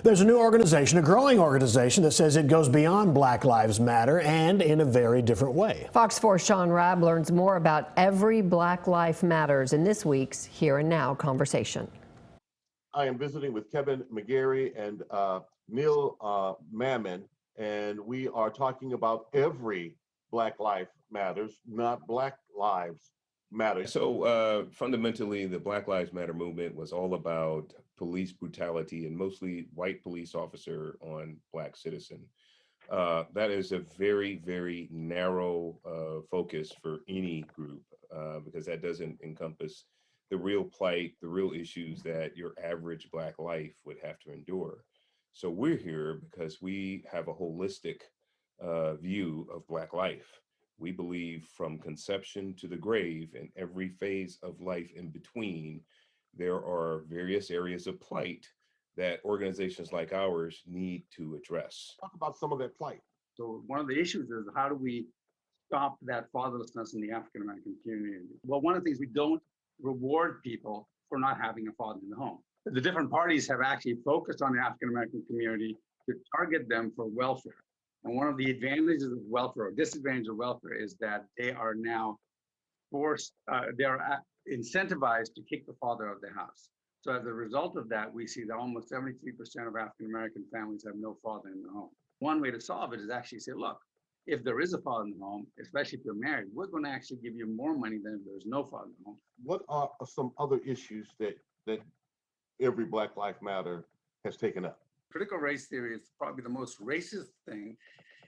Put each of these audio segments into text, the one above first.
There's a new organization, a growing organization that says it goes beyond Black Lives Matter and in a very different way. Fox 4's Sean Rabb learns more about Every Black Life Matters in this week's Here and Now conversation. I am visiting with Kevin McGarry and Neil Mammon, and we are talking about Every Black Life Matters, not Black Lives Matter. So fundamentally, the Black Lives Matter movement was all about police brutality and mostly white police officer on Black citizen. That is a very, very narrow focus for any group because that doesn't encompass the real plight, the real issues that your average Black life would have to endure. So we're here because we have a holistic view of Black life. We believe from conception to the grave and every phase of life in between, there are various areas of plight that organizations like ours need to address. Talk about some of that plight. So one of the issues is how do we stop that fatherlessness in the African American community? Well, one of the things, we don't reward people for not having a father in the home. The different parties have actually focused on the African American community to target them for welfare. And one of the advantages of welfare or disadvantage of welfare is that they are now forced, they are incentivized to kick the father out of the house. So as a result of that, we see that almost 73% of African American families have no father in the home. One way to solve it is actually say, look, if there is a father in the home, especially if you're married, we're going to actually give you more money than if there's no father in the home. What are some other issues that Every Black Life Matter has taken up? Critical race theory is probably the most racist thing.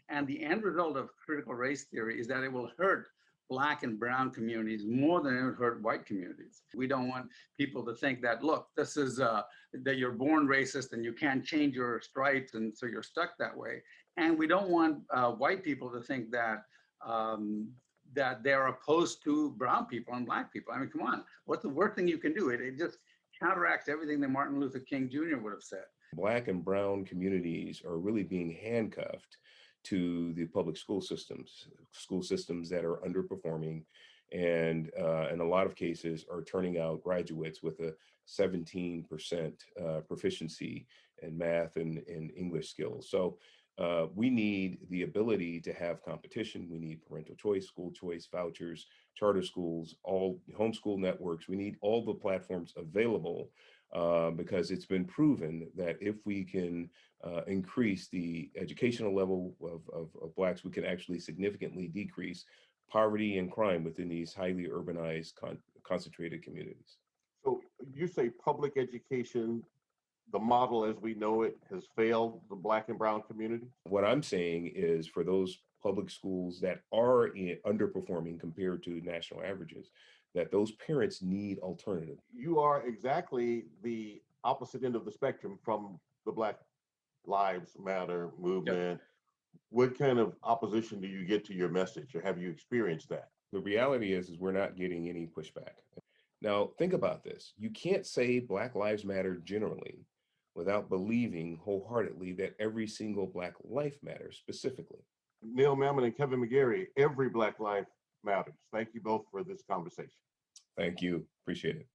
And the end result of critical race theory is that it will hurt Black and brown communities more than it would hurt white communities. We don't want people to think that, look, this is that you're born racist and you can't change your stripes and so you're stuck that way. And we don't want white people to think that that they're opposed to brown people and Black people. I mean, come on, what's the worst thing you can do? It just counteracts everything that Martin Luther King Jr. would have said. Black and brown communities are really being handcuffed to the public school systems that are underperforming and in a lot of cases are turning out graduates with a 17% proficiency in math and English skills. So we need the ability to have competition. We need parental choice, school choice, vouchers, charter schools, all homeschool networks. We need all the platforms available because it's been proven that if we can increase the educational level of Blacks, we can actually significantly decrease poverty and crime within these highly urbanized, concentrated communities. So you say public education, the model as we know it, has failed the Black and brown community? What I'm saying is for those public schools that are underperforming compared to national averages, that those parents need alternatives. You are exactly the opposite end of the spectrum from the Black Lives Matter movement. Yep. What kind of opposition do you get to your message, or have you experienced that? The reality is we're not getting any pushback. Now, think about this. You can't say Black Lives Matter generally without believing wholeheartedly that every single Black life matters specifically. Neil Mammon and Kevin McGarry, Every Black Life Matters. Thank you both for this conversation. Thank you. Appreciate it.